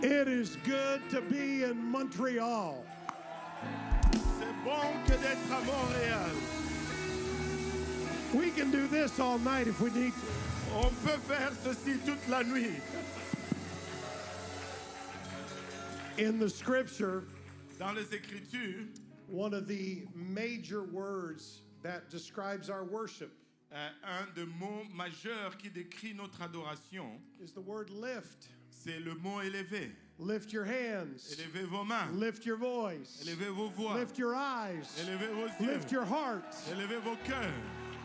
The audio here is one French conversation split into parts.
It is good to be in Montreal. C'est bon que d'être à Montréal. We can do this all night if we need to. On peut faire ceci toute la nuit. In the scripture, Dans les Écritures, one of the major words that describes our worship un des mots majeurs qui décrit notre adoration, is the word lift. c'est le mot élevé. Lift your hands. Élevez vos mains. Lift your voice. Élevez vos voix. Lift your eyes. Élevez vos yeux. Lift your heart. Élevez vos cœurs.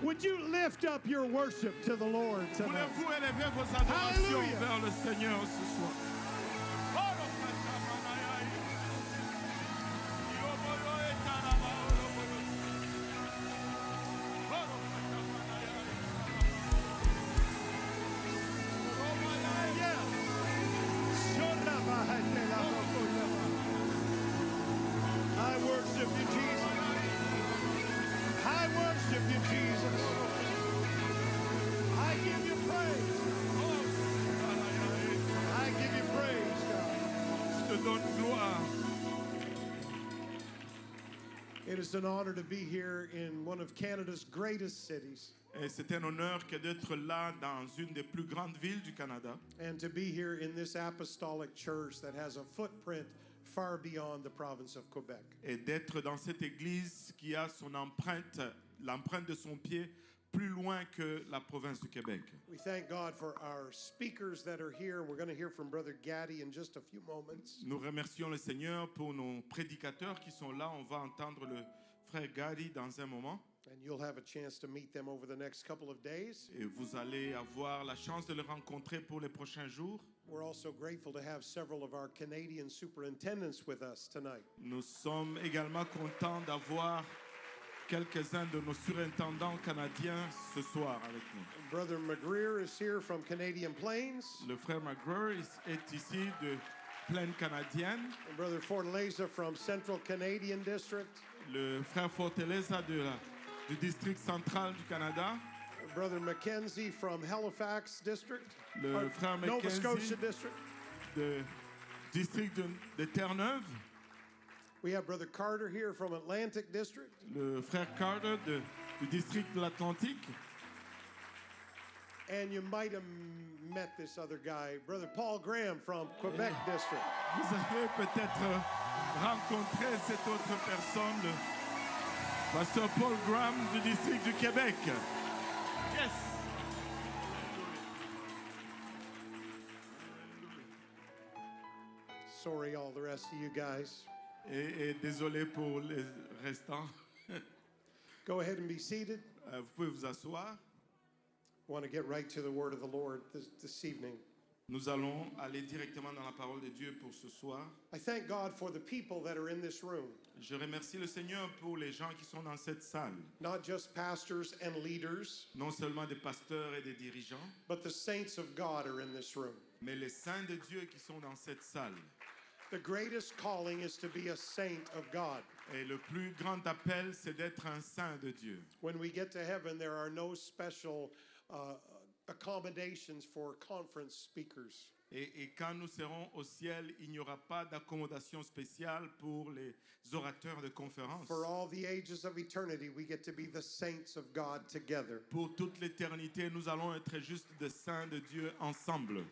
Would you lift up your worship to the Lord tonight? Voulez-vous élever vos adorations Hallelujah. vers le Seigneur ce soir? I worship you, Jesus. I worship you, Jesus. I give you praise. I give you praise, God. Je te donne gloire. It is an honor to be here in one of Canada's greatest cities Et c'est un honneur que d'être là dans une des plus grandes villes du Canada and to be here in this apostolic church that has a footprint far beyond the province of Quebec. et d'être dans cette église qui a son empreinte, l'empreinte de son pied plus loin que la province du Québec. We thank God for our speakers that are here. We're going to hear from Brother Gaddy in just a few moments. Nous remercions le Seigneur pour nos prédicateurs qui sont là. On va entendre le frère Gary dans un moment. And you'll have a chance to meet them over the next couple of days. Et vous allez avoir la chance de le rencontrer pour les prochains jours. We're also grateful to have several of our Canadian superintendents with us tonight. Nous sommes également contents d'avoir quelques-uns de nos surintendants canadiens ce soir avec nous. Brother McGreer is here from Canadian Plains. Le frère McGrew est ici de Plaine canadienne. And Brother Fortaleza from Central Canadian District. Le frère Fortaleza du district central du Canada. Brother Mackenzie from Halifax District. Le frère Nova Mackenzie Scotia District. du district de Terre-Neuve. We have Brother Carter here from Atlantic District. Le frère Carter du district de l'Atlantique. And you might have met this other guy, Brother Paul Graham from Quebec District. Vous avez peut-être rencontré cette autre personne, le pasteur Paul Graham du district du Québec. Yes! Sorry, all the rest of you guys. Et désolé pour les restants. Go ahead and be seated. Vous pouvez vous asseoir. I want to get right to the word of the Lord this evening. Nous allons aller directement dans la parole de Dieu pour ce soir. I thank God for the people that are in this room, Je remercie le Seigneur pour les gens qui sont dans cette salle. not just pastors and leaders, Non seulement des pasteurs et des dirigeants, but the saints of God are in this room. mais les saints de Dieu qui sont dans cette salle. The greatest calling is to be a saint of God. Et le plus grand appel, c'est d'être un saint de Dieu. When we get to heaven, there are no special accommodations for conference speakers. Et quand nous serons au ciel, il n'y aura pas d'accommodation spéciale pour les orateurs de conférence. For all the ages of eternity, we get to be the saints of God together. Pour toute l'éternité, nous allons être juste des saints de Dieu ensemble.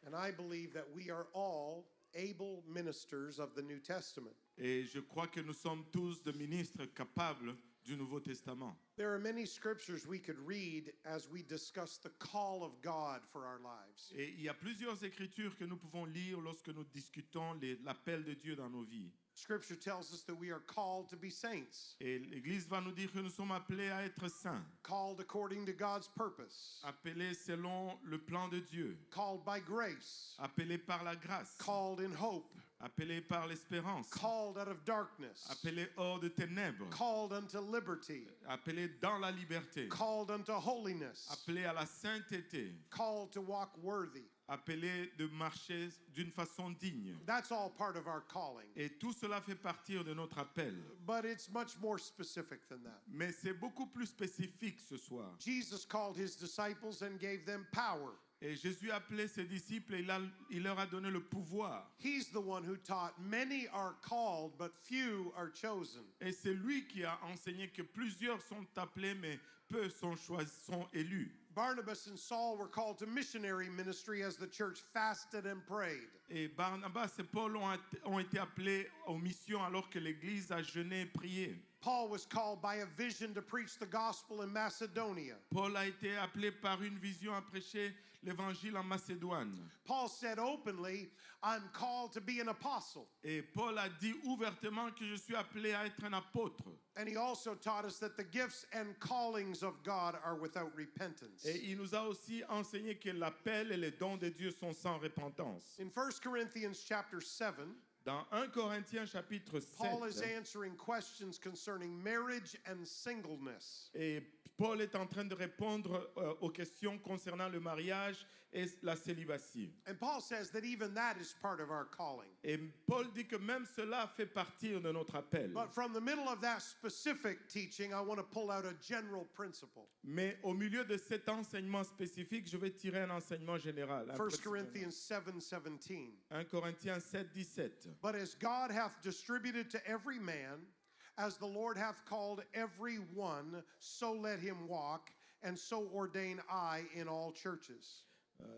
And I believe that we are all able ministers of the New Testament. Et je crois que nous sommes tous des ministres capables du Nouveau Testament. There are many scriptures we could read as we discuss the call of God for our lives. Et il y a plusieurs écritures que nous pouvons lire lorsque nous discutons l'appel de Dieu dans nos vies. Scripture tells us that we are called to be saints, Et l'Église va nous dire que nous sommes appelés à être saints, called according to God's purpose, appelés selon le plan de Dieu, called by grace, appelés par la grâce, called in hope, appelés par l'espérance, called out of darkness, appelés hors de ténèbres, called unto liberty, appelés dans la liberté, called unto holiness, appelés à la sainteté, called to walk worthy. appelés de marcher d'une façon digne. That's all part of our calling. Et tout cela fait partie de notre appel. But it's much more specific than that. Mais c'est beaucoup plus spécifique ce soir. Jesus called his disciples and gave them power. Et Jésus a appelé ses disciples et il leur a donné le pouvoir. He's the one who taught, many are called, but few are chosen. Et c'est lui qui a enseigné que plusieurs sont appelés, mais peu sont élus. Barnabas and Saul were called to missionary ministry as the church fasted and prayed. Et Barnabas et Paul ont été appelés aux missions alors que l'Église a jeûné et prié. Paul was called by a vision to preach the gospel in Macedonia. Paul a été appelé par une vision à prêcher l'évangile en Macédoine. Paul said openly, I'm called to be an apostle. Et Paul a dit ouvertement que je suis appelé à être un apôtre. And he also taught us that the gifts and callings of God are without repentance. Et il nous a aussi enseigné que l'appel et les dons de Dieu sont sans repentance. In 1 Corinthians chapter 7, Dans 1 Corinthiens chapitre Paul is 7, answering questions concerning marriage and singleness. et Paul est en train de répondre aux questions concernant le mariage et la célibatie. And Paul says that even that is part of our calling. Et Paul dit que même cela fait partie de notre appel. But from the middle of that specific teaching, I want to pull out a general principle. Mais au milieu de cet enseignement spécifique, je vais tirer un enseignement général. 1 Corinthians 7:17. 1 Corinthiens 7, 17. But as God hath distributed to every man, as the Lord hath called every one, so let him walk, and so ordain I in all churches.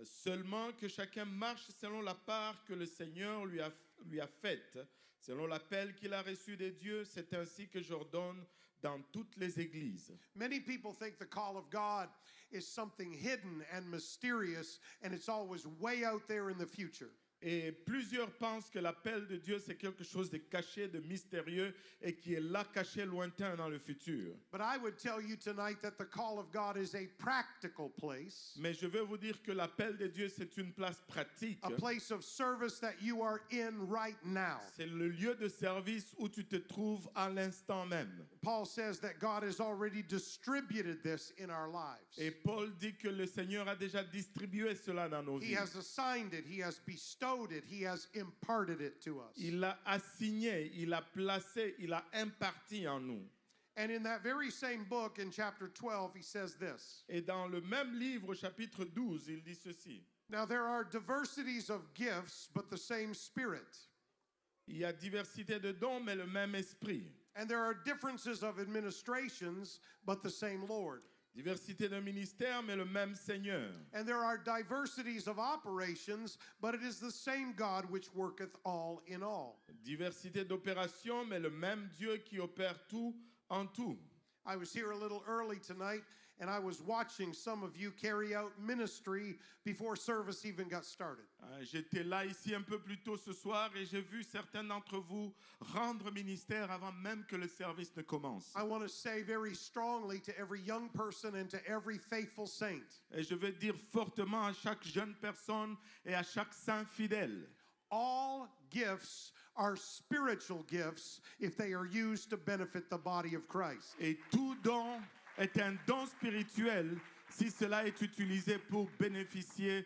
Seulement que chacun marche selon la part que le Seigneur lui a faite, selon l'appel qu'il a reçu de Dieu, c'est ainsi que j'ordonne dans toutes les églises. Many people think the call of God is something hidden and mysterious, and it's always way out there in the future. Et plusieurs pensent que l'appel de Dieu, c'est quelque chose de caché, de mystérieux, et qui est là, caché, lointain dans le futur. But I would tell you tonight that the call of God is a practical place, Mais je vais vous dire que l'appel de Dieu, c'est une place pratique. a place of service that you are in right now. C'est le lieu de service où tu te trouves à l'instant même. Paul says that God has already distributed this in our lives. Et Paul dit que le Seigneur a déjà distribué cela dans nos He vies. has assigned it, he has bestowed it, he has imparted it to us. Il l'a assigné, il l'a placé, il l'a imparti en nous. And in that very same book, in chapter 12, he says this. Et dans le même livre, chapitre 12, il dit ceci. Now there are diversities of gifts, but the same Spirit. Il y a diversité de dons, mais le même esprit. And there are differences of administrations, but the same Lord. Diversité de ministères, mais le même Seigneur. And there are diversities of operations, but it is the same God which worketh all in all. Diversité d'opérations, mais le même Dieu qui opère tout en tout. I was here a little early tonight, and I was watching some of you carry out ministry before service even got started. J'étais là ici un peu plus tôt ce soir et j'ai vu certains d'entre vous rendre ministère avant même que le service ne commence. I want to say very strongly to every young person and to every faithful saint, Et je vais dire fortement à chaque jeune personne et à chaque saint fidèle. all gifts are spiritual gifts if they are used to benefit the body of Christ. Et tout don est un don spirituel si cela est utilisé pour bénéficier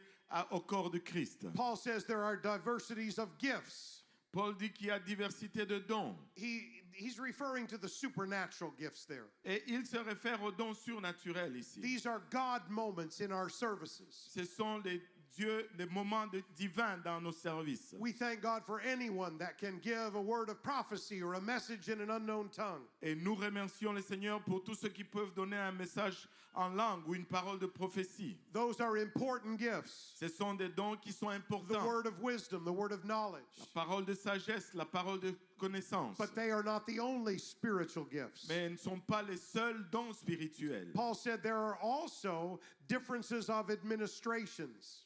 au corps de Christ. Paul says there are diversities of gifts. Paul dit qu'il y a diversité de dons. He's referring to the supernatural gifts there. Et il se réfère aux dons surnaturels ici. These are God moments in our services. Ce sont les moments divins dans nos services. We thank God for anyone that can give a word of prophecy or a message in an unknown tongue. Et nous remercions le Seigneur pour tous ceux qui peuvent donner un message en langue ou une parole de prophétie. Those are important gifts. Ce sont des dons qui sont The importants. word of wisdom, the word of knowledge. La parole de sagesse, la parole de connaissance. But they are not the only spiritual gifts. Mais elles ne sont pas les seuls dons spirituels. Paul said there are also differences of administrations.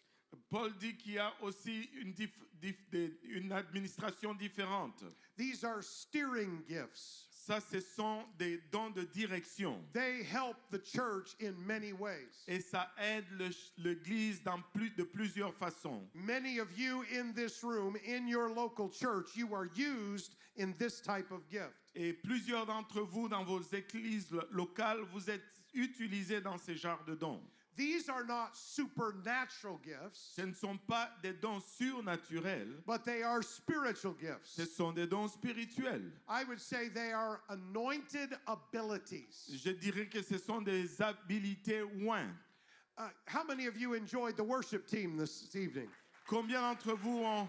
Paul dit qu'il y a aussi une administration différente. These are steering gifts. Ça, ce sont des dons de direction. They help the church in many ways. Et ça aide l'Église de plusieurs façons. Many of you in this room, in your local church, you are used in this type of gift. Et plusieurs d'entre vous, dans vos églises locales, vous êtes utilisés dans ces genres de dons. These are not supernatural gifts, Ce ne sont pas des dons surnaturels, but they are spiritual gifts. ce sont des dons spirituels. I would say they are anointed abilities. Je dirais que ce sont des habilités ointes. How many of you enjoyed the worship team this evening? Combien d'entre vous ont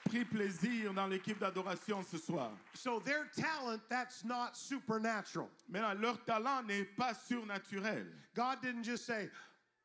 pris plaisir dans l'équipe d'adoration ce soir? So their talent, that's not supernatural. Maintenant, leur talent n'est pas surnaturel. God didn't just say,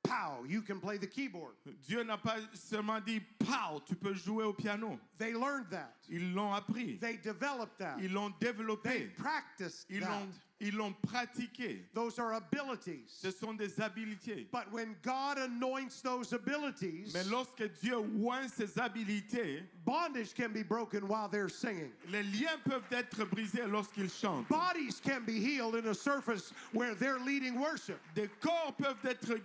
pow, you can play the keyboard. Dieu n'a pas seulement dit, pow, tu peux jouer au piano. They learned that. Ils l'ont appris. They developed that. Ils l'ont They développé. practiced Ils that. l'ont pratiqué. Those are abilities. Ce sont des habiletés. But when God anoints those abilities, Mais lorsque Dieu oint ses habiletés, bondage can be broken while they're singing. les liens peuvent être brisés lorsqu'ils chantent. Bodies can be healed in a surface where they're leading worship. Des corps peuvent être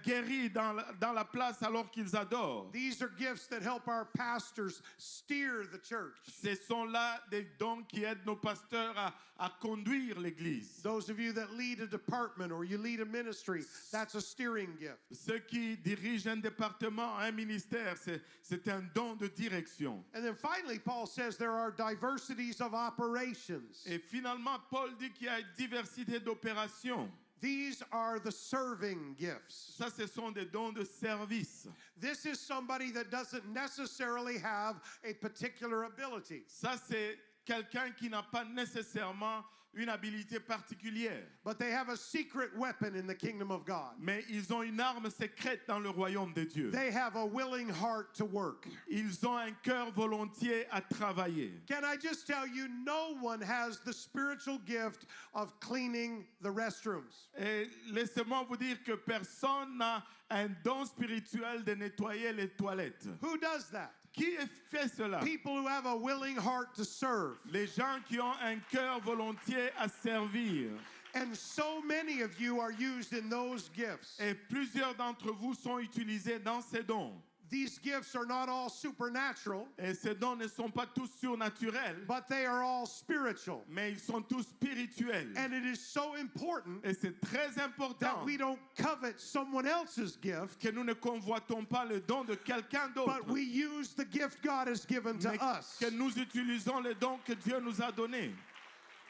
guéris dans la place alors qu'ils adorent. These are gifts that help our pastors steer the church. Ce sont là des dons qui aident nos pasteurs à conduire l'Église. Those of you that lead a department or you lead a ministry, that's a steering gift. Ceux qui dirigent un département, un ministère, c'est un don de direction. And then finally, Paul says there are diversities of operations. Et finalement, Paul dit qu'il y a une diversité d'opérations. These are the serving gifts. Ça, ce sont des dons de service. This is somebody that doesn't necessarily have a particular ability. Ça, c'est quelqu'un qui n'a pas nécessairement une habilité particulière. But they have a secret weapon in the kingdom of God. Mais ils ont une arme secrète dans le royaume de Dieu. They have a willing heart to work. Ils ont un cœur volontiers à travailler. Can I just tell you, no one has the spiritual gift of cleaning the restrooms. Et laissez-moi vous dire que personne n'a un don spirituel de nettoyer les toilettes. Who does that? Qui fait cela? People who have a willing heart to serve. Les gens qui ont un cœur volontiers à servir. And so many of you are used in those gifts. Et plusieurs d'entre vous sont utilisés dans ces dons. These gifts are not all supernatural, Et ces dons ne sont pas tous surnaturels, but they are all spiritual. mais ils sont tous spirituels. And it is so important Et c'est très that important we don't covet someone else's gift, que nous ne convoitons pas le don de quelqu'un d'autre, but we use the gift God has given to mais us. que nous utilisons les dons que Dieu nous a donnés.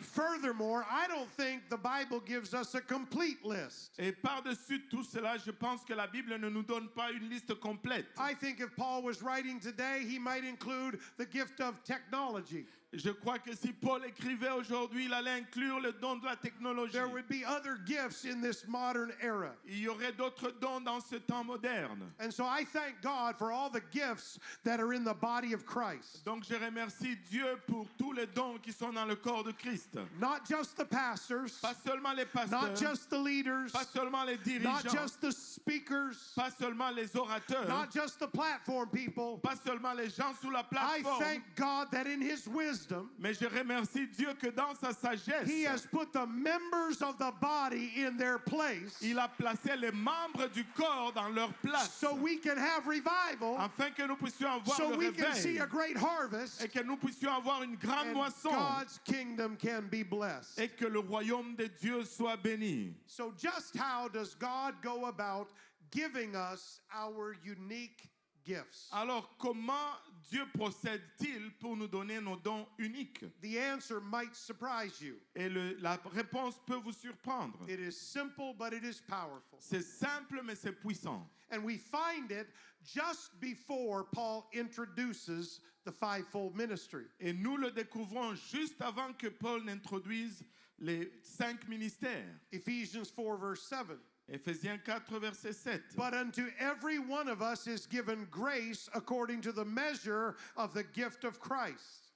Furthermore, I don't think the Bible gives us a complete list. Et par-dessus tout cela, je pense que la Bible ne nous donne pas une liste complète. I think if Paul was writing today, he might include the gift of technology. Je crois que si Paul écrivait aujourd'hui, il allait inclure le don de la technologie. There would be other gifts in this modern era. Il y aurait d'autres dons dans ce temps moderne. And so I thank God for all the gifts that are in the body of Christ. Donc je remercie Dieu pour tous les dons qui sont dans le corps de Christ. Not just the pastors, Pas seulement les pasteurs, not just the leaders, pas seulement les not dirigeants, just the speakers, pas seulement les orateurs, not just the platform people. pas seulement les gens sous la I plateforme. thank God that in His wisdom, Mais je remercie Dieu que dans sa sagesse, He has put the members of the body in their place il a placé les membres du corps dans leur place, so we can have revival, afin que nous puissions avoir so le we can see réveil a great harvest, et que nous puissions avoir une grande and moisson God's kingdom can be blessed. et que le royaume de Dieu soit béni. So just how does God go about giving us our unique gifts? Alors comment Dieu procède-t-il pour nous donner nos dons uniques? The answer might surprise you. Et la réponse peut vous surprendre. It is simple, but it is powerful. C'est simple mais c'est puissant. And we find it just before Paul introduces the fivefold ministry. Et nous le découvrons juste avant que Paul n'introduise les 5 ministères. Ephesians 4, verse 7. Éphésiens 4, verset 7. But unto every one of us is given grace according to the measure of the gift of Christ.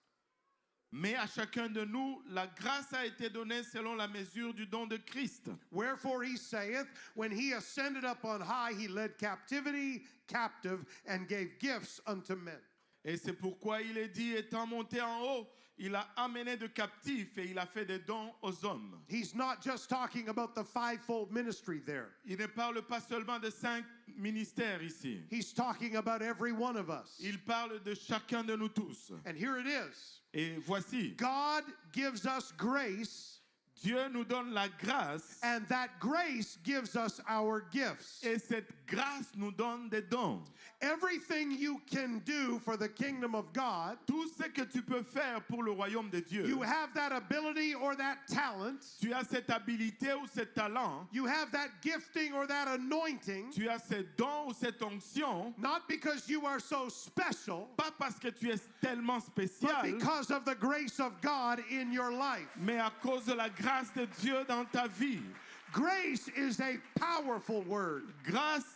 Mais à chacun de nous, la grâce a été donnée selon la mesure du don de Christ. Wherefore he saith, when he ascended up on high, he led captivity captive and gave gifts unto men. Et c'est pourquoi il est dit, étant monté en haut, il a amené de captifs et il a fait des dons aux hommes. He's not just talking about the fivefold ministry there. Il ne parle pas seulement de 5 ministères ici. He's talking about every one of us. Il parle de chacun de nous tous. And here it is. Et voici, God gives us grace Dieu nous donne la grâce and that grace gives us our gifts. et cette grâce nous donne des dons. Everything you can do for the kingdom of God, Tout ce que tu peux faire pour le royaume de Dieu, you have that ability or that talent, tu as cette habilité ou ce talent, you have that gifting or that anointing, tu as ce don ou cette onction, not because you are so special, pas parce que tu es tellement but spécial, because of the grace of God in your life. mais à cause de la grâce de Dieu dans ta vie. Grace is a powerful word.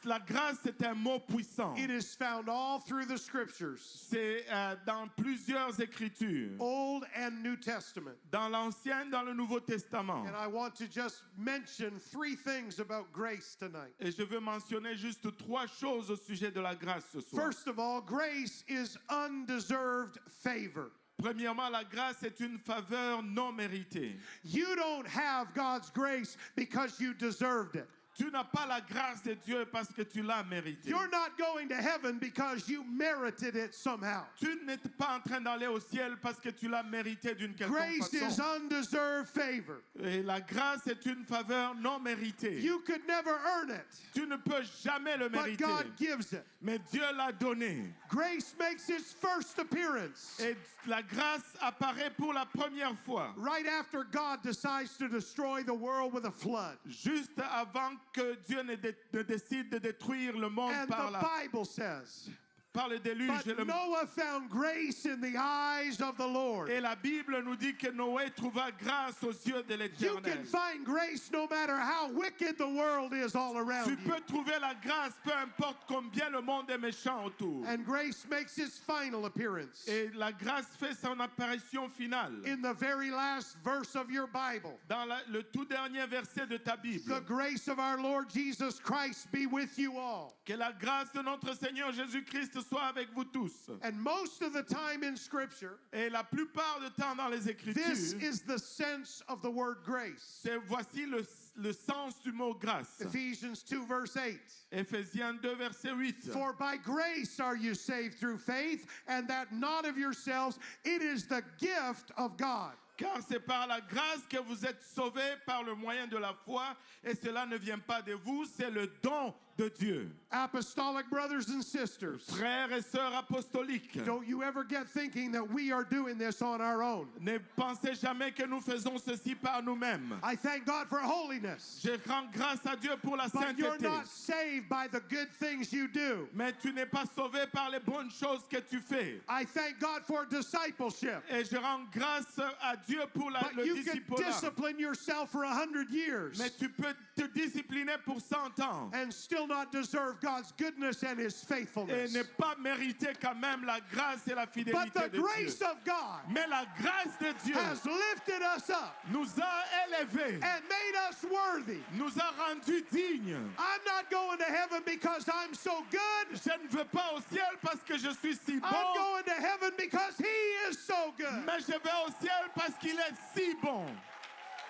La grâce, c'est un mot puissant. It is found all through the scriptures, C'est dans plusieurs écritures, Old and New Testament. dans l'Ancien, dans le Nouveau Testament. And I want to just mention 3 things about grace tonight. Et je veux mentionner juste 3 choses au sujet de la grâce ce soir. First of all, grace is undeserved favor. Premièrement, la grâce est une faveur non méritée. You don't have God's grace because you deserved it. Tu n'as pas la grâce de Dieu parce que tu l'as mérité. You're not going to heaven because you merited it somehow. Tu n'es pas en train d'aller au ciel parce que tu l'as mérité d'une quelconque Grace is façon. undeserved favor. Et la grâce est une faveur non méritée. You could never earn it, Tu ne peux jamais le but mériter. God gives it. Mais Dieu l'a donné. Grace makes its first appearance Et la grâce apparaît pour la première fois. right after God decides to destroy the world with a flood. Juste avant que Dieu ne décide de détruire le monde And par the Bible says, par le déluge. but Noah found grace in the eyes of the Lord. Et la Bible nous dit que Noé trouva grâce aux yeux de You l'Éternel. can find grace no matter how wicked the world is all around Tu you. peux trouver la grâce peu importe combien le monde est méchant autour. And grace makes its final appearance Et la grâce fait son apparition finale in the very last verse of your Bible. dans le tout dernier verset de ta Bible. The grace of our Lord Jesus Christ be with you all. Que la grâce de notre Seigneur Jésus-Christ soit avec vous tous. And most of the time in Scripture, Et la plupart du temps dans les this Écritures, is the sense of the word grace. voici le sens du mot grâce. Ephesians 2 verse 8. Éphésiens 2, verset 8. For by grace are you saved through faith, and that not of yourselves, it is the gift of God. Car c'est par la grâce que vous êtes sauvés par le moyen de la foi, et cela ne vient pas de vous, c'est le don de Dieu. Apostolic brothers and sisters, Frères et sœurs apostoliques, don't you ever get thinking that we are doing this on our own. ne pensez jamais que nous faisons ceci par nous-mêmes. I thank God for holiness, Je rends grâce à Dieu pour la but you're sainteté. not saved by the good things you do. Mais tu n'es pas sauvé par les bonnes choses que tu fais. I thank God for discipleship, Et je rends grâce à Dieu pour but le you can disciple. discipline yourself for 100 years Mais tu peux te discipliner pour 100 ans. and still not deserve God's goodness and His Et faithfulness. ne pas mériter quand même la grâce et la But fidélité the de grace Dieu. of God Mais la grâce de Dieu has lifted us up nous a élevés, and made us worthy. nous a rendus dignes. I'm not going to heaven because I'm so good. Je ne veux pas au ciel parce que je suis si I'm bon, going to heaven because He is so good. mais je vais au ciel parce qu'il est si bon.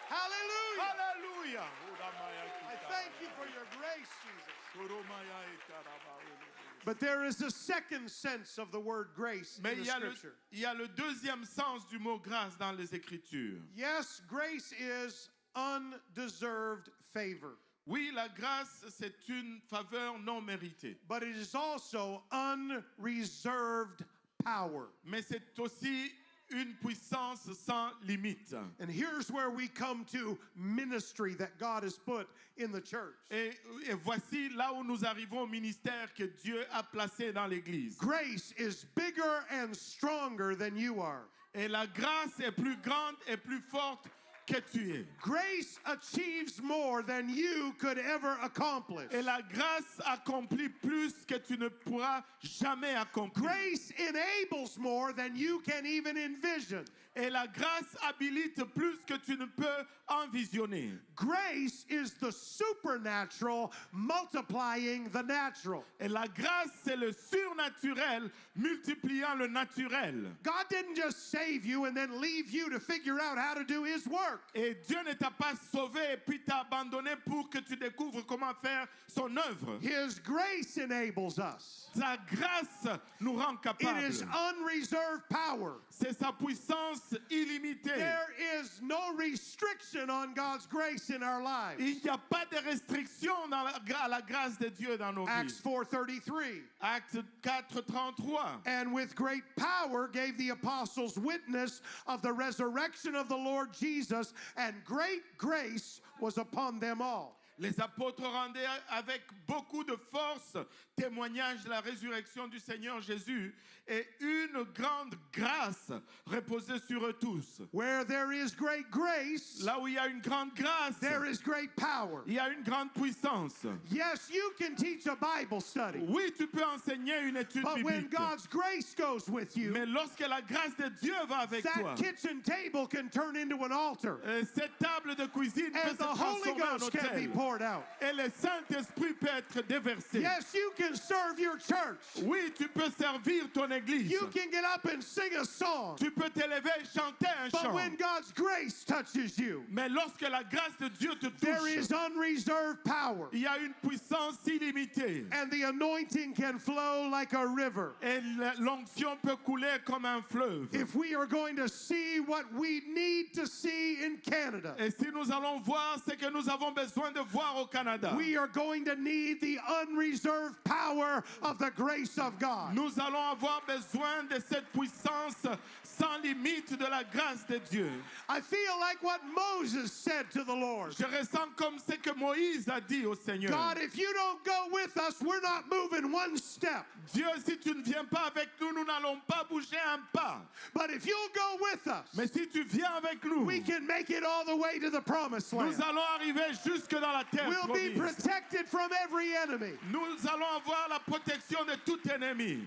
Hallelujah. Alléluia. I thank you for your grace, Jesus. But there is a second sense of the word grace Mais in the Scripture. il y a le deuxième sens du mot grâce dans les Écritures. Yes, grace is undeserved favor, Oui, la grâce, c'est une faveur non méritée. but it is also unreserved power. Mais c'est aussi une puissance sans limite. And here's where we come to ministry that God has put in the church. Et voici là où nous arrivons au ministère que Dieu a placé dans l'Église. Grace is bigger and stronger than you are. Et la grâce est plus grande et plus forte que tu es. Grace achieves more than you could ever accomplish. Et la grâce accomplit plus que tu ne pourras jamais accomplir. Grace enables more than you can even envision. Et la grâce habilite plus que tu ne peux envisionner. Grace is the supernatural multiplying the natural. Et la grâce, c'est le surnaturel multipliant le naturel. God didn't just save you and then leave you to figure out how to do His work. work. Et Dieu ne t'a pas sauvé et puis t'a abandonné pour que tu découvres comment faire son œuvre. His grace enables us. Sa grâce nous rend It capables. is unreserved power. C'est sa puissance illimitée. There is no restriction on God's grace in our lives. Il n'y a pas de restriction à la grâce de Dieu dans nos Acts vies. 4:33. Acte 4:33. And with great power gave the apostles witness of the resurrection of the Lord Jesus, and great grace was upon them all. Les apôtres rendaient avec beaucoup de force témoignage de la résurrection du Seigneur Jésus et une grande grâce reposait sur eux tous. Where there is great grace, Là où il y a une grande grâce, there is great power. il y a une grande puissance. Yes, you can teach a Bible study, Oui, tu peux enseigner une étude but when biblique. God's grace goes with you, Mais lorsque la grâce de Dieu va avec toi, that kitchen table can turn into an altar, cette table de cuisine peut and se the Holy transformer en Ghost can be autel. poured out. Et le Saint-Esprit peut être déversé. Yes, you can serve your church. Oui, tu peux servir ton église. You can get up and sing a song. Tu peux t'élever et chanter un But chant. when God's grace touches you, Mais lorsque la grâce de Dieu te there is touche, unreserved power, il y a une puissance illimitée. and the anointing can flow like a river. Et l'onction peut couler comme un fleuve. If we are going to see what we need to see in Canada, Et si nous allons voir ce que nous avons besoin de voir au Canada, we are going to need the unreserved power of the grace of God. nous allons avoir besoin de cette puissance sans limite de la grâce de Dieu. I feel like what Moses said to the Lord. Je ressens comme ce que Moïse a dit au Seigneur. God, if you don't go with us, we're not moving one step. Dieu, si tu ne viens pas avec nous, nous n'allons pas bouger un pas. But if you'll go with us, Mais si tu viens avec nous, we can make it all the way to the promised land. nous allons arriver jusque dans la terre We'll be promise. protected from every enemy. Nous allons avoir la protection de tout ennemi.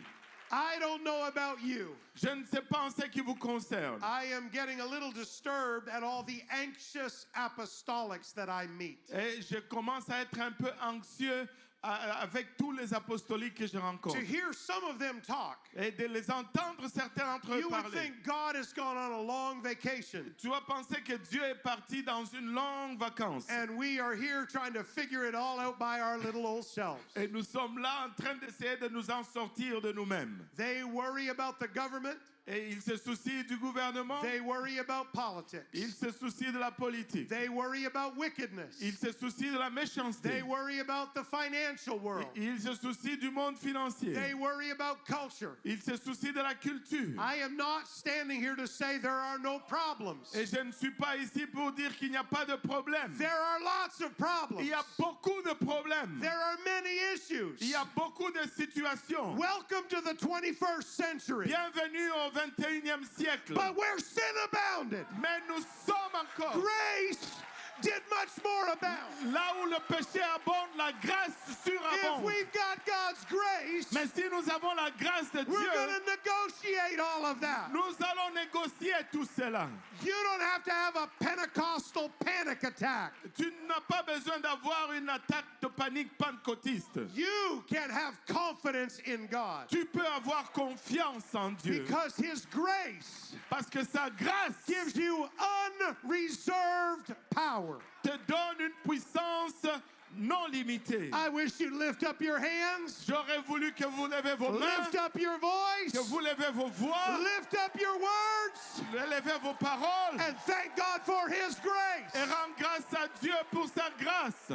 I don't know about you. Je ne sais pas en ce qui vous concerne. I am getting a little disturbed at all the anxious apostolics that I meet. Et je commence à être un peu anxieux avec tous les apostoliques que je rencontre. To hear some of them talk, Et de les entendre certains d'entre eux you would parler. think God has gone on a long vacation. Tu vas penser que Dieu est parti dans une longue vacance. And we are here trying to figure it all out by our little old selves. Et nous sommes là en train d'essayer de nous en sortir de nous-mêmes. They worry about the government. Et ils se soucient du gouvernement. They worry about politics. Ils se soucient de la politique. They worry about wickedness. Ils se soucient de la méchanceté. They worry about the financial world. Ils se soucient du monde financier. They worry about culture. Ils se soucient de la culture. I am not standing here to say there are no problems. Et je ne suis pas ici pour dire qu'il n'y a pas de problème. There are lots of problems. Il y a beaucoup de problèmes. There are many issues. Il y a beaucoup de situations. Welcome to the 21st century. Bienvenue au 21e siècle. But where sin abounded, Mais nous sommes encore grace did much more abound. là où le péché abonde, la grâce If surabonde. we've got God's grace, Mais si nous avons la grâce de we're going Dieu, to negotiate all of that. nous allons négocier tout cela. You don't have to have a Pentecostal panic attack. Tu n'as pas besoin d'avoir une attaque de panique pentecôtiste. You can have confidence in God Tu peux avoir confiance en Dieu. because His grace Parce que sa grâce gives you unreserved power. te donne une puissance non limitée. I wish you'd lift up your hands, J'aurais voulu que vous levez vos mains, lift up your voice, que vous levez vos voix, lift up your words, levez vos paroles and thank God for His grace. et rendre grâce à Dieu pour sa grâce.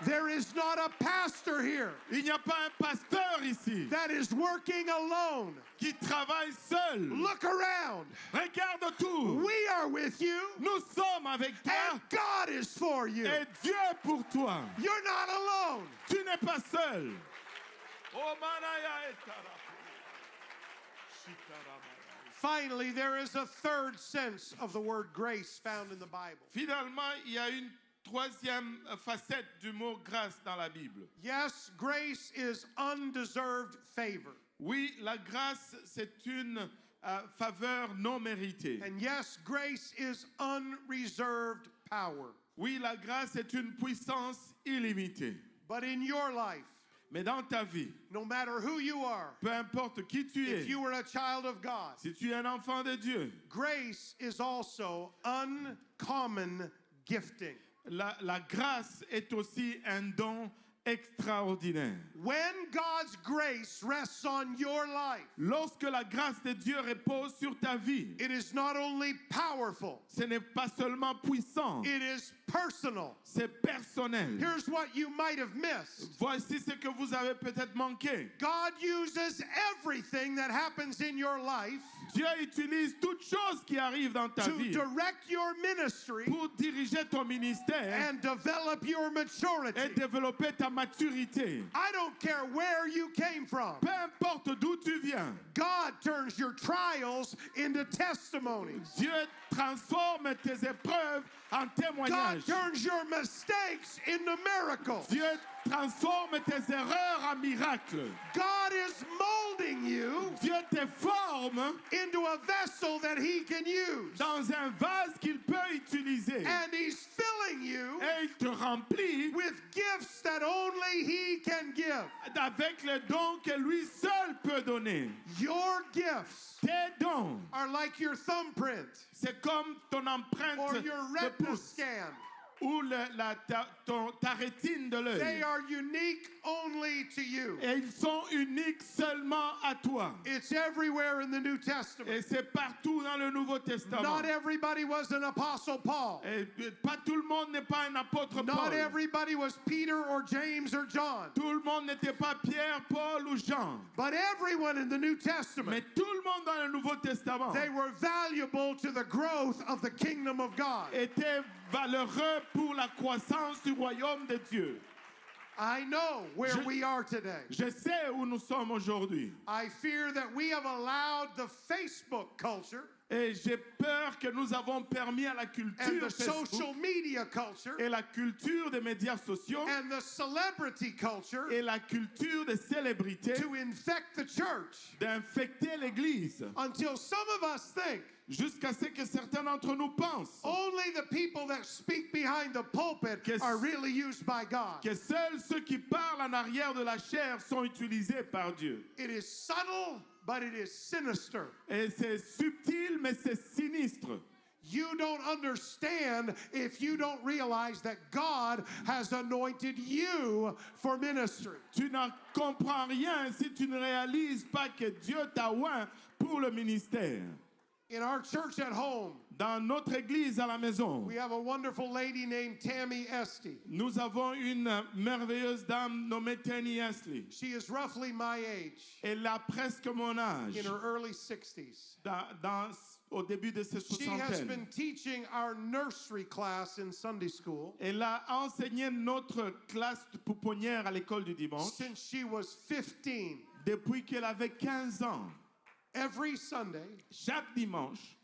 There is not a pastor here Il n'y a pas un pasteur ici that is working alone. qui travaille seul. Look around. Regarde autour. We are with you, Nous sommes avec toi and God is for you. et Dieu est pour toi. You're not alone. Tu n'es pas seul. Oh, manaya etara. Finally, there is a third sense of the word grace found in the Bible. Finalement, il y a une troisième facette du mot grâce dans la Bible. Yes, grace is undeserved favor. Oui, la grâce, c'est une faveur non méritée. And yes, grace is unreserved power. Oui, la grâce est une puissance illimitée. But in your life, Mais dans ta vie, no matter who you are, peu importe qui tu es, if you were a child of God, si tu es un enfant de Dieu, grace is also uncommon gifting. la grâce est aussi un don extraordinaire. When God's grace rests on your life, Lorsque la grâce de Dieu repose sur ta vie, it is not only powerful, ce n'est pas seulement puissant, it is personal. c'est personnel. Here's what you might have missed. Voici ce que vous avez peut-être manqué. God uses everything that happens in your life Dieu utilise toutes choses qui arrivent dans ta to vie direct your ministry pour diriger ton ministère and develop your et maturity. développer ta maturité. I don't care where you came from. Peu importe d'où tu viens, God turns your trials into testimonies. Dieu transforme tes épreuves en God témoignages. turns your mistakes into miracles. Dieu transforme tes erreurs en miracles. God is molding you Dieu te forme into a vessel that He can use. dans un vase qu'il peut utiliser. And He's filling you Et il te remplit with gifts that only He can give. avec les dons que lui seul peut donner. Your gifts Tes dons, are like your thumbprint c'est comme ton or empreinte your de retina pouce scan. ou ta rétine de They l'œil. are unique only to you. Et ils sont uniques seulement à toi. It's everywhere in the New Testament. Et c'est partout dans le Nouveau Testament. Not everybody was an apostle Paul. Et pas tout le monde n'est pas un apôtre Not Paul. everybody was Peter or James or John. Tout le monde n'était pas Pierre, Paul ou Jean. But everyone in the New Mais Testament, tout le monde dans le Nouveau Testament they were valuable to the growth of the kingdom of God. était valeureux pour la croissance du royaume de Dieu. I know where Je- we are today. Je sais où nous sommes aujourd'hui. I fear that we have allowed the Facebook culture Et j'ai peur que nous avons permis à la and culture the social Facebook media culture et la culture des médias sociaux and the celebrity culture et la culture des célébrités to infect the church d'infecter l'Église until some of us think jusqu'à ce que certains d'entre nous pensent only the people that speak behind the pulpit Qu'est-ce- are really used by God. que seuls ceux qui parlent en arrière de la chair sont utilisés par Dieu. It is subtle, but it is sinister. Et c'est subtil, mais c'est sinistre. You don't understand if you don't realize that God has anointed you for ministry. Tu n'en comprends rien si tu ne réalises pas que Dieu t'a oint pour le ministère. In our church at home, Dans notre église à la maison, we have a wonderful lady named Tammy Esty. nous avons une merveilleuse dame nommée Tenny Ashley. She is roughly my age, Elle a presque mon âge, in her early 60s. au début de ses She has been soixantaines. teaching our nursery class in Sunday school Elle a enseigné notre classe de pouponnière à l'école du dimanche since she was 15. depuis qu'elle avait 15 ans. Every Sunday, Chaque dimanche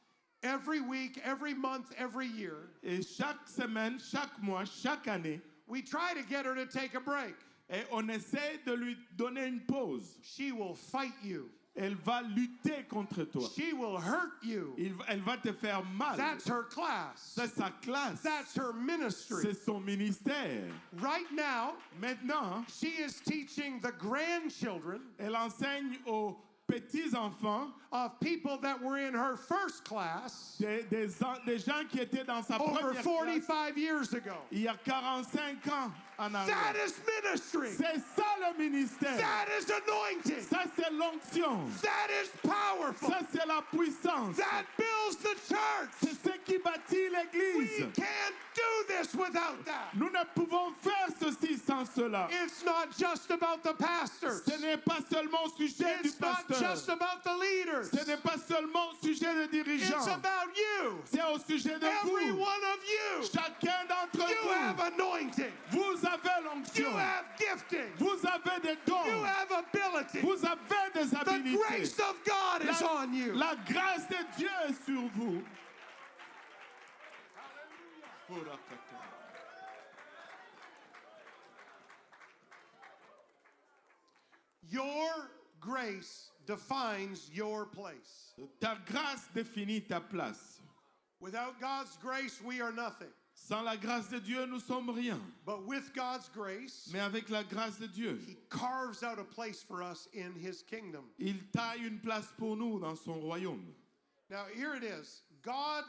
every week, every month, every year, et chaque semaine, chaque mois, chaque année, we try to get her to take a break. et on essaie de lui donner une pause. She will fight you. Elle va lutter contre toi. She will hurt you. Elle va te faire mal. That's her class. C'est sa classe. That's her ministry. C'est son ministère. Right now, Maintenant, she is teaching the grandchildren elle enseigne aux petits-enfants of people that were in her first class des gens qui étaient dans sa over première classe 45 years ago. il y a 45 ans en That arrière. is ministry. C'est ça le ministère. That is anointing. Ça, c'est l'onction. That is powerful. Ça, c'est la puissance. That builds the church. C'est ce qui bâtit We l'Église. can't do this without that. Nous ne pouvons faire ceci sans cela. It's not just about the pastors. Ce n'est pas seulement au sujet du It's not pasteur. just about the leaders. Ce n'est pas seulement au sujet des It's dirigeants. about you. C'est au sujet de Every vous. one of you. Chacun d'entre You have vous. anointing. Vous avez You l'onction. have gifting. Vous avez des You dons. have ability. Vous avez des The habilités. grace of God is on you. La grâce de Dieu est sur vous. Your grace defines your place. Ta grâce définit ta place. Without God's grace, we are nothing. Sans la grâce de Dieu, nous sommes rien. But with God's grace, Mais avec la grâce de Dieu, He carves out a place for us in His kingdom. il taille une place pour nous dans son royaume. Now, here it is. God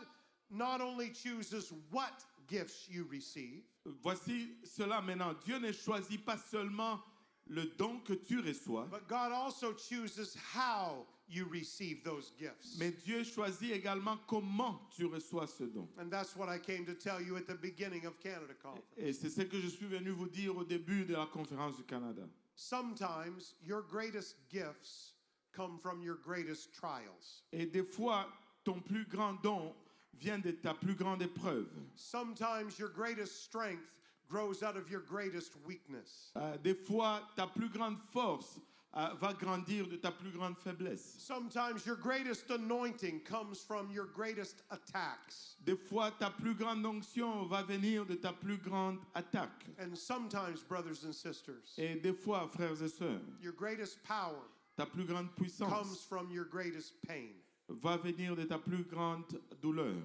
not only chooses what gifts you receive, Voici cela maintenant. Dieu ne choisit pas seulement le don que tu reçois, but God also chooses how you receive those gifts. mais Dieu choisit également comment tu reçois ce don. And that's what I came to tell you at the beginning of Canada Conference. Et c'est ce que je suis venu vous dire au début de la conférence du Canada. Sometimes your greatest gifts come from your greatest trials. Et des fois, ton plus grand don vient de ta plus grande épreuve. Sometimes your greatest strength grows out of your greatest weakness. Des fois, ta plus grande force va grandir de ta plus grande faiblesse. Sometimes your greatest anointing comes from your greatest attacks. Des fois, ta plus grande onction va venir de ta plus grande attaque. And sometimes, brothers and sisters, Et des fois, frères et sœurs, your greatest power ta plus grande comes puissance from your greatest pain. va venir de ta plus grande douleur.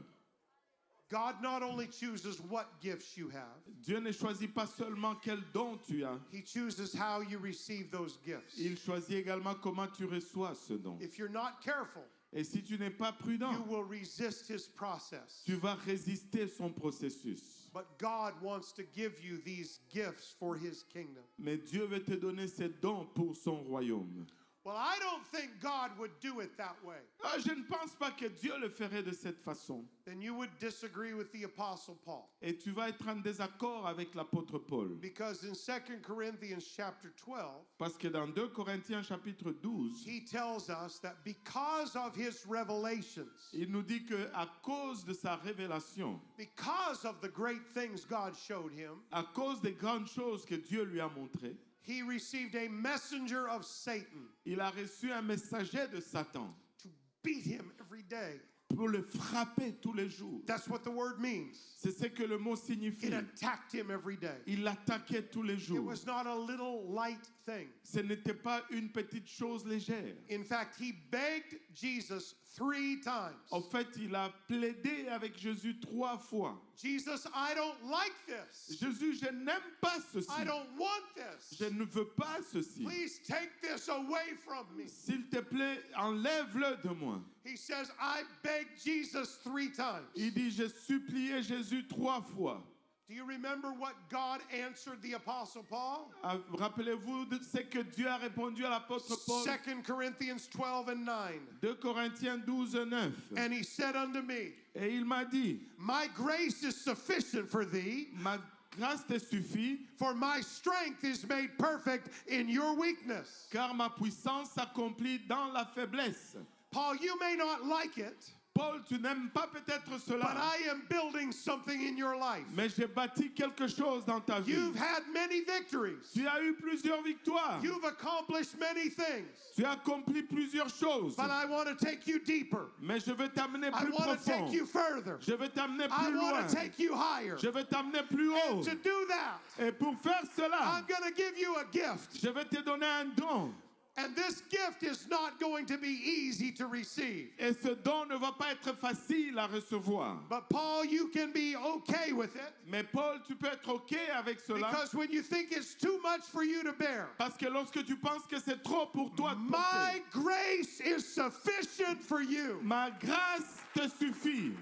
God not only chooses what gifts you have, Dieu ne choisit pas seulement quel don tu as, He chooses how you receive those gifts. il choisit également comment tu reçois ce don. If you're not careful, Et si tu n'es pas prudent, you will resist His process. tu vas résister son processus. But God wants to give you these gifts for His kingdom. Mais Dieu veut te donner ces dons pour son royaume. Well, I don't think God would do it that way. Je ne pense pas que Dieu le ferait de cette façon. Then you would disagree with the Apostle Paul. Et tu vas être en désaccord avec l'apôtre Paul. Because in 2 Corinthians chapter 12, Parce que dans 2 Corinthiens chapitre 12, he tells us that because of his revelations, il nous dit que à cause de sa révélation, because of the great things God showed him, à cause des grandes choses que Dieu lui a montrées, he received a messenger of Satan il a reçu un messager de Satan to beat him every day. pour le frapper tous les jours. That's what the word means. C'est ce que le mot signifie. It attacked him every day. Il l'attaquait tous les It jours. was not a little light thing. Ce n'était pas une petite chose légère. In fact, he begged Jesus 3 times. En fait, il a plaidé avec Jésus 3 fois. Jesus, I don't like this. Jésus, je n'aime pas ceci. I don't want this. Je ne veux pas ceci. Please take this away from me. S'il te plaît, enlève-le de moi. He says, I begged Jesus 3 times. Il dit, j'ai supplié Jésus 3 fois. Do you remember what God answered the Apostle Paul? Rappelez-vous de ce que Dieu a répondu à l'apôtre Paul. 2 Corinthians 12 and 9. 2 Corinthiens 12, 9. And he said unto me, Et il m'a dit, my grace is sufficient for thee, ma grâce te suffit, for my strength is made perfect in your weakness. car ma puissance s'accomplit dans la faiblesse. Paul, you may not like it, Paul, tu n'aimes pas peut-être but cela, I am building something in your life. mais j'ai bâti quelque chose dans ta vie. You've had many victories. Tu as eu plusieurs victoires. You've accomplished many things. Tu as accompli plusieurs choses. But I want to take you deeper. Mais je veux t'amener I plus want to take profond. you further. Je veux t'amener I plus loin. want to take you higher. Je veux t'amener plus haut. And to do that, Et pour faire cela, I'm going to give you a gift. je vais te donner un don. And this gift is not going to be easy to receive. Et ce don ne va pas être facile à recevoir. But Paul, you can be okay with it. Mais Paul, tu peux être OK avec cela. Because when you think it's too much for you to bear, Parce que lorsque tu penses que c'est trop pour toi de my porter, grace is sufficient for you. ma grâce te suffit.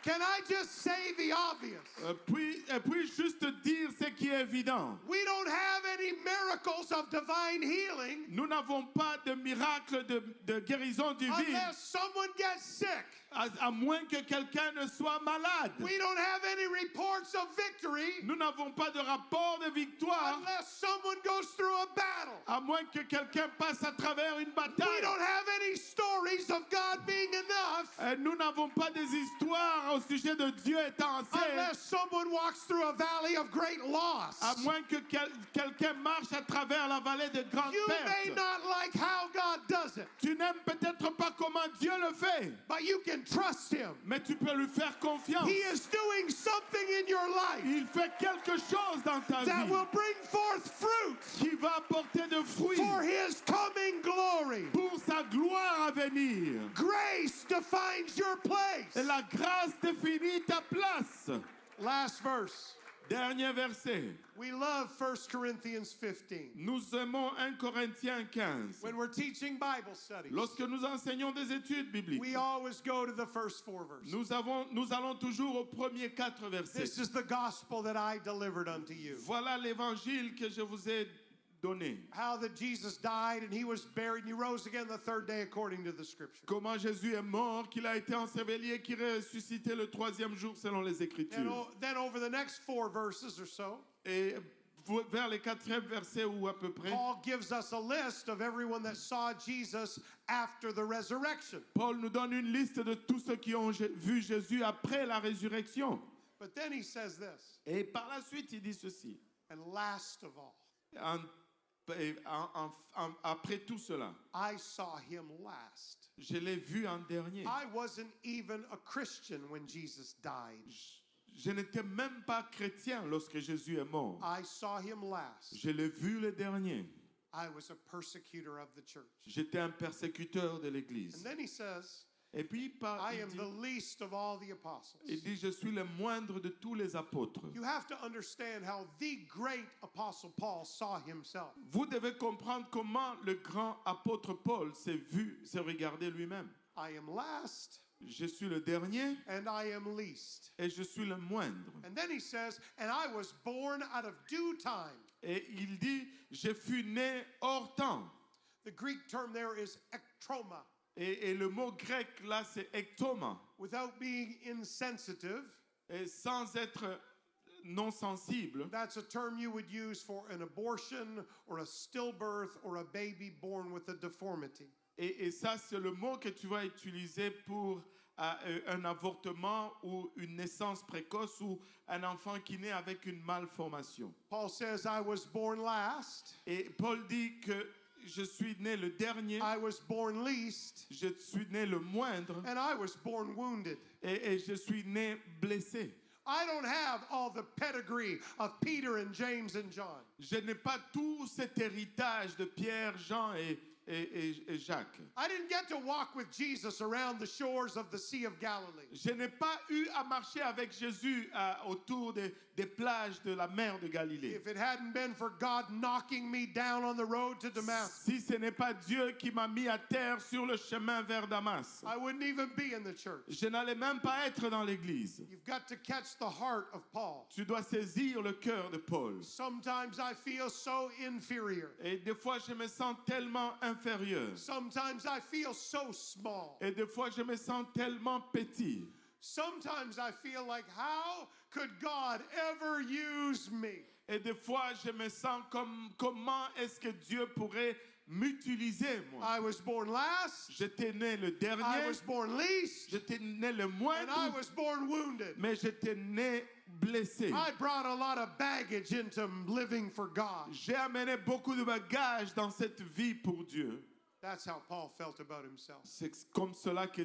Can I just say the obvious? Puis juste dire ce qui est évident. We don't have any miracles of divine healing Nous n'avons pas de miracle de guérison divine, unless someone gets sick. à moins que quelqu'un ne soit malade. We don't have any reports of victory Nous n'avons pas de rapport de victoire, unless someone goes through a battle. à moins que quelqu'un passe à travers une We bataille. don't have any stories of God being enough Et nous n'avons pas des histoires au sujet de Dieu étant assez, unless someone walks through a valley of great loss. à moins que quelqu'un marche à travers la vallée de grandes You may pertes. not like how God does it, Tu n'aimes peut-être pas comment Dieu le fait, but you can trust him. mais tu peux lui faire confiance. He is doing something in your life Il fait quelque chose dans ta that vie will bring forth fruit qui va apporter de fruits for his coming glory. pour sa gloire à venir. Grace defines your place. Et la grâce définit ta place. Last verse. Dernier verset. We love 1 Corinthians 15. Nous aimons 1 Corinthiens 15. When we're teaching Bible studies, Lorsque nous enseignons des études bibliques, we always go to the first 4 verses. nous allons toujours aux premiers 4 versets. This is the gospel that I delivered unto you. Voilà l'évangile que je vous ai donné. How that Jesus died and he was buried and he rose again the third day according to the scripture. Comment Jésus est mort, qu'il a été enseveli et qu'il est ressuscité le 3e jour selon les Écritures. Then over the next 4 verses or so, Et vers les 4e versets ou à peu près, Paul gives us a list of everyone that saw Jesus after the resurrection. Paul nous donne une liste de tous ceux qui ont vu Jésus après la résurrection. But then he says this, Et par la suite, il dit ceci. and last of all, Après tout cela, I saw him last. je l'ai vu en dernier. I wasn't even a Christian when Jesus died. Je n'étais même pas chrétien lorsque Jésus est mort. I saw him last. Je l'ai vu le dernier. I was a persecutor of the church. J'étais un persécuteur de And l'Église. then he says, Et puis I am the least of all the apostles. il dit, je suis le moindre de tous les apôtres. You have to understand how the great apostle Paul saw himself. Vous devez comprendre comment le grand apôtre Paul s'est regardé lui-même. I am last Je suis le dernier and I am least. et je suis le moindre. And then he says, and I was born out of due time. Et il dit, je fus né hors temps. The Greek term there is ektroma. Et le mot grec là, c'est ektoma. Without being insensitive, Et sans être non sensible, that's a term you would use for an abortion or a stillbirth or a baby born with a deformity. et ça c'est le mot que tu vas utiliser pour un avortement ou une naissance précoce ou un enfant qui naît avec une malformation. Paul says, I was born last. Et Paul dit que je suis né le dernier, I was born least. je suis né le moindre And I was born wounded. et je suis né blessé. I don't have all the pedigree of Peter and James and John. Je n'ai pas tout cet héritage de Pierre, Jean et Jacques. I didn't get to walk with Jesus around the shores of the Sea of Galilee. Je n'ai pas eu à marcher avec Jésus autour des plages de la mer de Galilée. If it hadn't been for God knocking me down on the road to Damascus, Si ce n'est pas Dieu qui m'a mis à terre sur le chemin vers Damas, I wouldn't even be in the church. je n'allais même pas être dans l'église. You've got to catch the heart of Paul. Tu dois saisir le cœur de Paul. Sometimes I feel so inferior. Et des fois, je me sens tellement inférieur. Sometimes I feel so small. Et des fois, je me sens tellement petit. Sometimes I feel like, how could God ever use me? Et des fois, je me sens comme comment est-ce que Dieu pourrait m'utiliser, moi. I was born last. J'étais né le I dernier, was born least. j'étais né le And I moindre, was born wounded. mais j'étais né blessé. I brought a lot of baggage into living for God. J'ai amené beaucoup de bagages dans cette vie pour Dieu. That's how Paul felt about himself. C'est comme cela que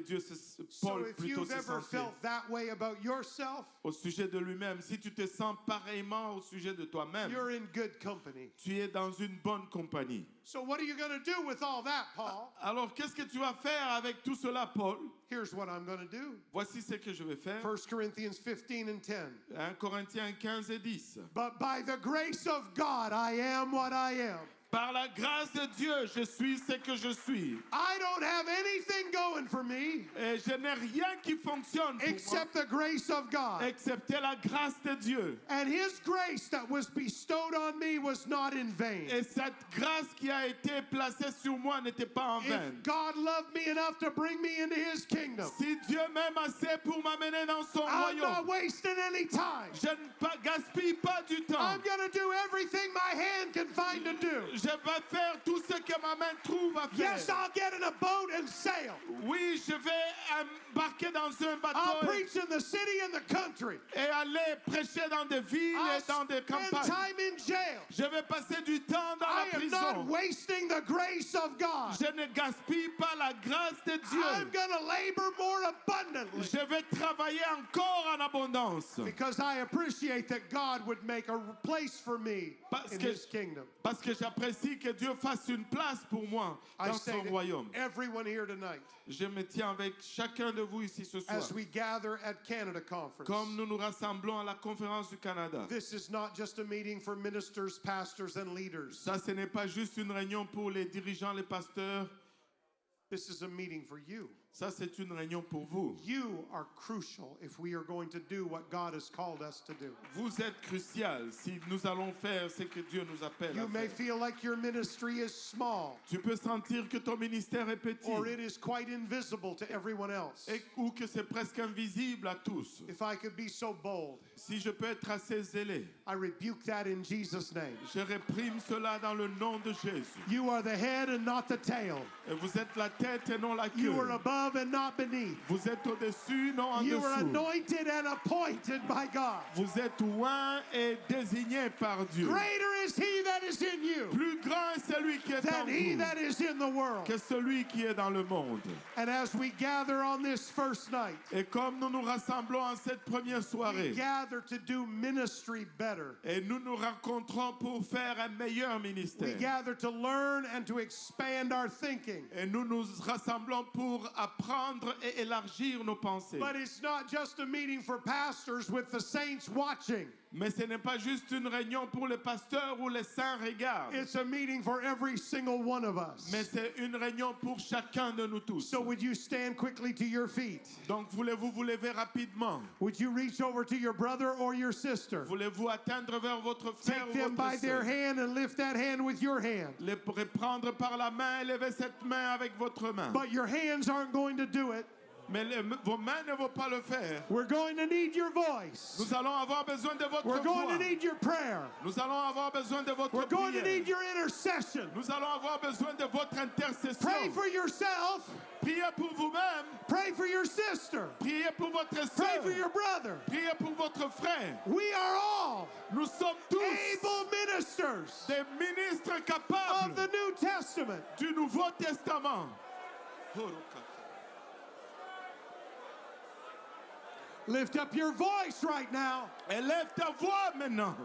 So Paul if plutôt you've se ever sentait felt that way about yourself, au sujet de lui-même. Si tu te sens pareillement au sujet de toi-même, you're in good company. tu es dans une bonne compagnie. So what are you going to do with all that, Paul? Alors, qu'est-ce que tu vas faire avec tout cela, Paul? Here's what I'm going to do. Voici ce que je vais faire. 1 Corinthians 15 and 10. 1 Corinthiens 15 et 10. But by the grace of God, I am what I am. Par la grâce de Dieu, je suis ce que je suis. I don't have anything going for me Et je n'ai rien qui fonctionne pour except the grace of moi, God. excepté la grâce de Dieu. And his grace that was bestowed on me was not in vain. Et cette grâce qui a été placée sur moi n'était pas en vain. If God loved me enough to bring me into his kingdom, Si Dieu m'aime assez pour m'amener dans son I'm not royaume, wasting any time. je ne gaspille pas du temps. I'm going to do everything my hand can find to do. Je vais faire tout ce que ma main trouve à faire. Yes, I'll get in a boat and sail. Oui, je vais embarquer dans un I'll bateau preach in the city and the country. et aller prêcher dans des villes I'll et dans des spend campagnes. time in jail. Je vais passer du temps dans I la am not prison. wasting the grace of God. Je ne gaspille pas la grâce de I'm Dieu. going to labor more abundantly Je vais travailler encore en abondance. because I appreciate that God would make a place for me Parce in que- His kingdom. Parce que j'apprécie que Dieu fasse une place pour moi I dans say son to royaume. everyone here tonight, Je me tiens avec chacun de vous ici ce soir. as we gather at Canada Conference, Comme nous nous rassemblons à la conférence du Canada. this is not just a meeting for ministers, pastors, and leaders. Ça, ce n'est pas juste une réunion pour les dirigeants, les pasteurs. This is a meeting for you. Ça, c'est une réunion pour vous. You are crucial if we are going to do what God has called us to do. Vous êtes crucial si nous allons faire ce que Dieu nous appelle You à may faire. feel like your ministry is small Tu peux sentir que ton ministère est petit or it is quite invisible to everyone else. ou que c'est presque invisible à tous. If I could be so bold, Si je peux être assez zélé, I rebuke that in Jesus' name. je réprime cela dans le nom de Jésus. You are the head and not the tail. Et vous êtes la tête et non la You are queue. above and not beneath. Vous êtes au-dessus, non en You are dessous. anointed and appointed by God. Vous êtes oint et désigné par Dieu. Greater is He that is in you Plus grand est celui qui est en than he vous that is in the world. que celui qui est dans le monde. And as we gather on this first night, Et comme nous nous rassemblons en cette première we soirée, gather to do ministry better. et nous nous rencontrons pour faire un meilleur We ministère. gather to learn and to expand our thinking. Et nous nous rassemblons pour apprendre et élargir nos pensées. But it's not just a meeting for pastors with the saints watching. Mais ce n'est pas juste une réunion pour les pasteurs où les saints regardent. It's a meeting for every single one of us. Mais c'est une réunion pour chacun de nous tous. So would you stand quickly to your feet? Donc voulez-vous vous lever rapidement? Would you reach over to your brother or your sister? Voulez-vous atteindre vers votre frère Take ou them by votre their sœur? hand and lift that hand with your hand. Les prendre par la main et lever cette main avec votre main. But your hands aren't going to do it. Mais vos mains ne vont pas le faire. We're going to need your voice. Nous allons avoir besoin de votre We're going voix. to need your prayer. Nous allons avoir besoin de votre We're going to need prière. your intercession. Nous allons avoir besoin de votre intercession. Pray for yourself. Priez pour vous-même. Pray for your sister. Priez pour votre Pray sœur. for your brother. Priez pour votre frère. We are all Nous sommes tous able ministers des ministres of capables the New Testament. du Nouveau Testament. Lift up your voice right now. Élève ta voix maintenant.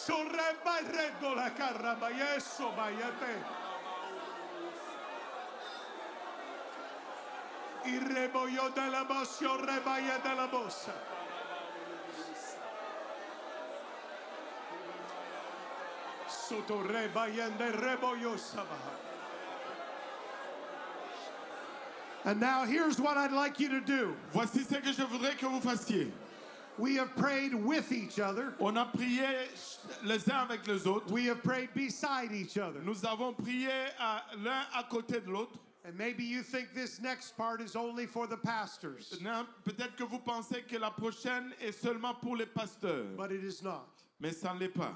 Sorrebarredo la caramba, yeso bayate. Irreboyo de la bosio, rebaya de la bossa. Soto rebayan de reboyo sabaha. And now here's what I'd like you to do. Voici ce que je voudrais que vous fassiez. We have prayed with each other. On a prié les uns avec les autres. We have prayed beside each other. Nous avons prié l'un à côté de l'autre. And maybe you think this next part is only for the pastors, Non, peut-être que vous pensez que la prochaine est seulement pour les pasteurs. but it is not. Mais ça ne l'est pas.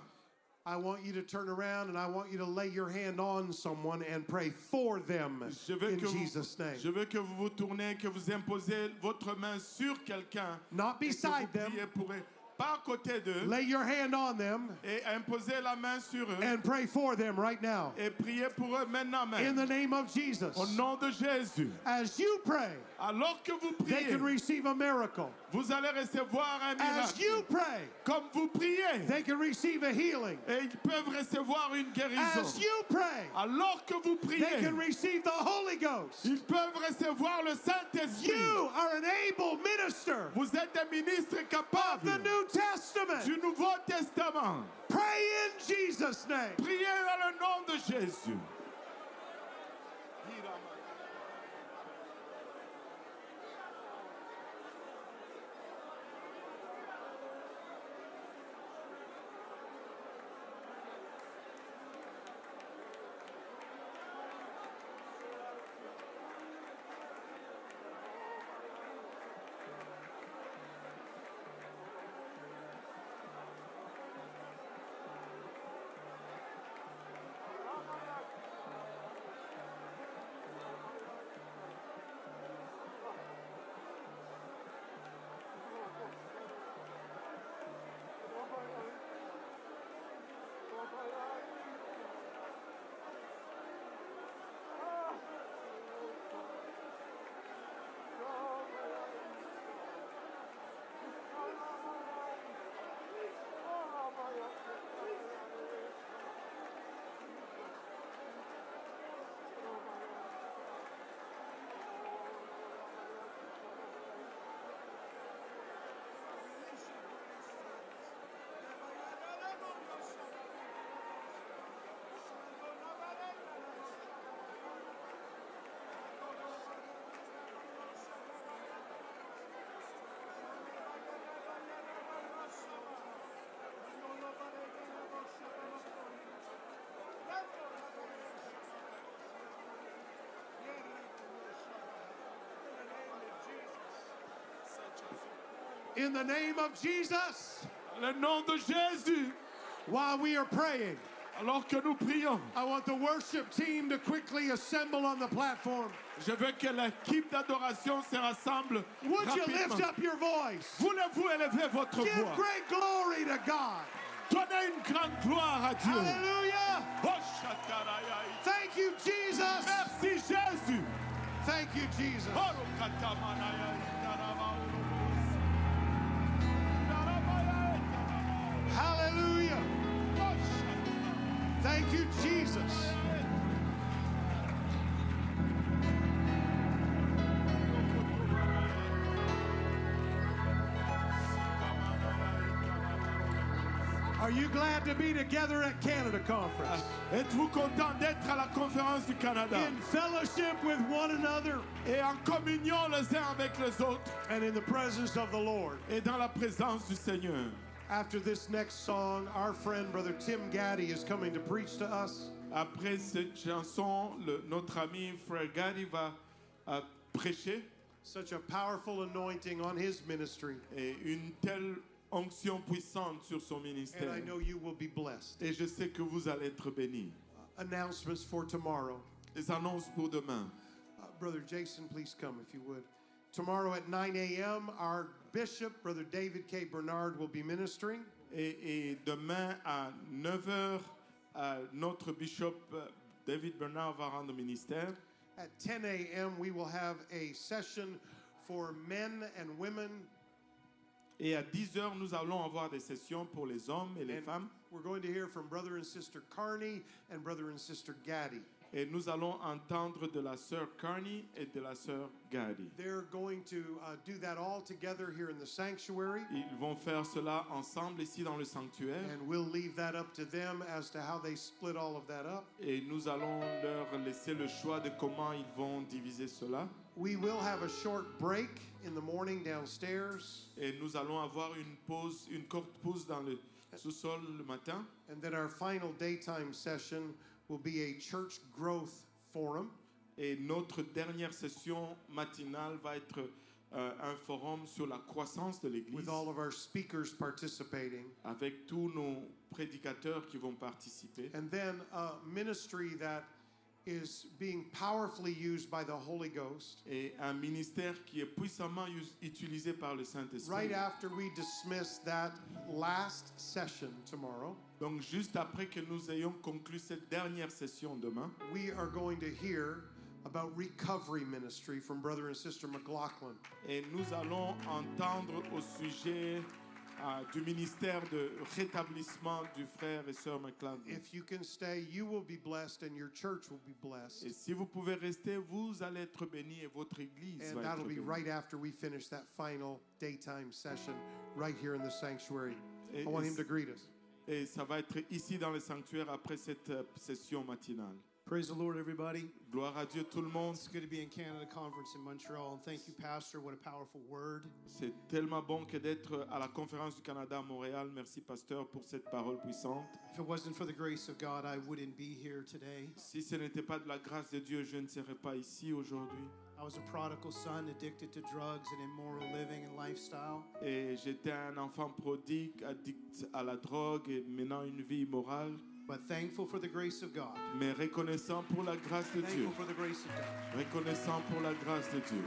I want you to turn around and I want you to lay your hand on someone and pray for them Je veux, in que Jesus' name. je veux que vous vous tournez, que vous imposez votre main sur quelqu'un. Not Et que beside vous them. priez pour eux. Pas à côté d'eux. Lay your hand on them Et imposez la main sur eux. and pray for them right now. Et priez pour eux maintenant In même. the name of Jesus. Au nom de Jésus. As you pray, Alors que vous they priez, can receive a miracle. vous allez recevoir un As miracle. you pray, Comme vous priez, they can receive a healing. et ils peuvent recevoir une guérison. As you pray, Alors que vous they priez, can receive the Holy Ghost. ils peuvent recevoir le Saint-Esprit. You are an able minister Vous êtes des ministres of capables the New Testament. du Nouveau Testament. Pray in Jesus' name. Priez dans le nom de Jésus. In the name of Jesus, Le nom de Jésus. while we are praying, Alors que nous prions, I want the worship team to quickly assemble on the platform. je veux que l'équipe d'adoration se rassemble Would you rapidement. lift up your voice? Voulez-vous élever votre Give voix? great glory to God. Donnez une grande gloire à Dieu. Hallelujah. Oh, shatarayai. Thank you, Jesus. Merci Jésus. Thank you, Jesus. Oh, katamanayai, daravaolobosi. Darabayai, daravaolobosi. Hallelujah. Oh, shatarayai. Thank you, Jesus. Are you glad to be together at Canada Conference? Êtes-vous content d'être à la conférence du Canada In fellowship with one another et en communion les uns avec les autres and in the presence of the Lord. et dans la présence du Seigneur? After this next song, our friend Brother Tim Gaddy is coming to preach to us. Après cette chanson, notre ami Frère Gary va prêcher Such a powerful anointing on his ministry. et une telle onction puissante sur son And ministère. I know you will be blessed. Et je sais que vous allez être bénis. Announcements for tomorrow. Les annonces pour demain. Brother Jason, please come if you would. Tomorrow at 9 a.m., our bishop, Brother David K. Bernard, will be ministering. Et demain à 9h, notre bishop David Bernard va rendre ministère. At 10 a.m., we will have a session for men and women. Et à 10h, nous allons avoir des sessions pour les hommes et les And femmes. we're going to hear from Brother and Sister Carney and Brother and Sister Gaddy. Et nous allons entendre de la sœur Carney et de la sœur Gaddy. They're going to do that all together here in the sanctuary. Ils vont faire cela ensemble ici dans le sanctuaire. And we'll leave that up to them as to how they split all of that up. Et nous allons leur laisser le choix de comment ils vont diviser cela. We will have a short break in the morning downstairs. Et nous allons avoir une pause, une courte pause dans le sous-sol le matin. And then our final daytime session will be a church growth forum. Et notre dernière session matinale va être un forum sur la croissance de l'Église With all of our speakers participating. avec tous nos prédicateurs qui vont participer. And then a ministry that is being powerfully used by the Holy Ghost. Et un ministère qui est puissamment utilisé par le Saint-Esprit. Right after we dismiss that last session tomorrow, Donc juste après que nous ayons conclu cette dernière session demain, we are going to hear about recovery ministry from Brother and Sister McLaughlin. et nous allons entendre au sujet du ministère de rétablissement du frère et sœur McLeod. If you can stay, you will be blessed and your church will be blessed. Et si vous pouvez rester, vous allez être bénis et votre église And va that'll être be bénie. right after we finish that final daytime session right here in the sanctuary. I Et- want et- him to greet us. Et ça va être ici dans le sanctuaire après cette session matinale. Praise the Lord, everybody. Gloire à Dieu tout le monde. It's good to be in Canada Conference in Montreal. And thank you, Pastor. What a powerful word. C'est tellement bon que d'être à la conférence du Canada à Montréal. Merci pasteur pour cette parole puissante. If it wasn't for the grace of God, I wouldn't be here today. Si ce n'était pas de la grâce de Dieu, je ne serais pas ici aujourd'hui. I was a prodigal son addicted to drugs and immoral living and lifestyle. Et j'étais un enfant prodigue, addict à la drogue et menant une vie immorale. But thankful for the grace of God. Mais reconnaissant pour la grâce de Dieu. Thankful for the grace of God. Reconnaissant pour la grâce de Dieu.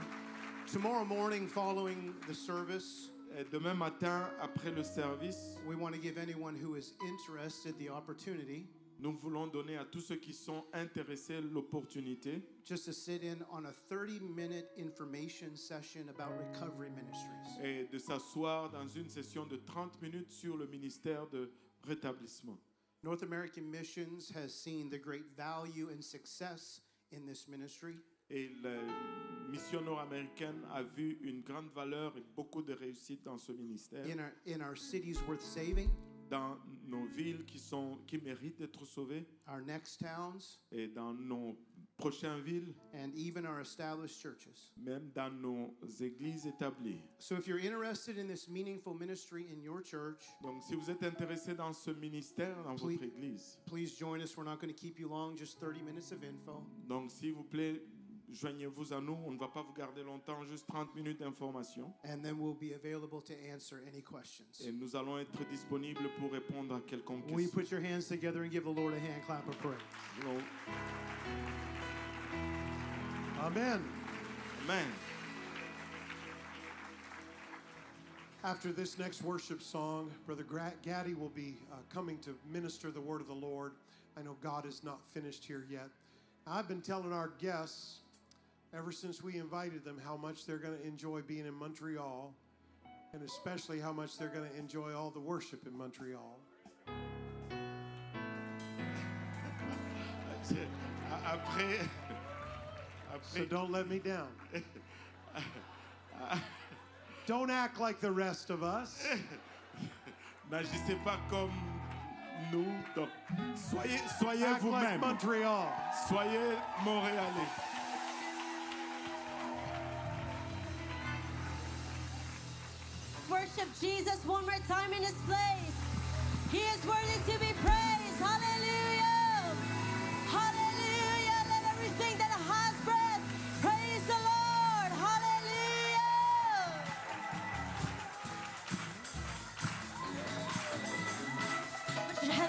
Tomorrow morning, following the service, Et demain matin, après le service, we want to give anyone who is interested the opportunity nous voulons donner à tous ceux qui sont intéressés l'opportunité just to sit in on a 30-minute information session about recovery ministries. et de s'asseoir dans une session de 30 minutes sur le ministère de rétablissement. North American Missions has seen the great value and success in this ministry. Et la mission nord-américaine a vu une grande valeur et beaucoup de réussite dans ce ministère. In our cities worth saving, Dans nos villes qui méritent d'être sauvées our next towns, et dans nos prochaines villes, and even our established churches. même dans nos églises établies. So if you're interested in this meaningful ministry in your church, Donc si vous êtes intéressé dans ce ministère dans Please- votre église, please join us. We're not going to keep you long, just 30 minutes of info. donc s'il vous plaît, joignez-vous à nous. On ne va pas vous garder longtemps, juste 30 minutes d'information. And then we'll be available to answer any questions. Et nous allons être disponibles pour répondre à quelconque Will you question. put your hands together and give the Lord a hand clap of praise? Non. Amen. Amen. After this next worship song, Brother Gaddy will be coming to minister the word of the Lord. I know God is not finished here yet. I've been telling our guests ever since we invited them how much they're going to enjoy being in Montreal, and especially how much they're going to enjoy all the worship in Montreal. Après, So don't let me down. Don't act like the rest of us. n'agissez pas comme nous. Donc, soyez Act like vous-même. Montreal. Soyez Montréalais. Worship Jesus one more time in His place. He is worthy to be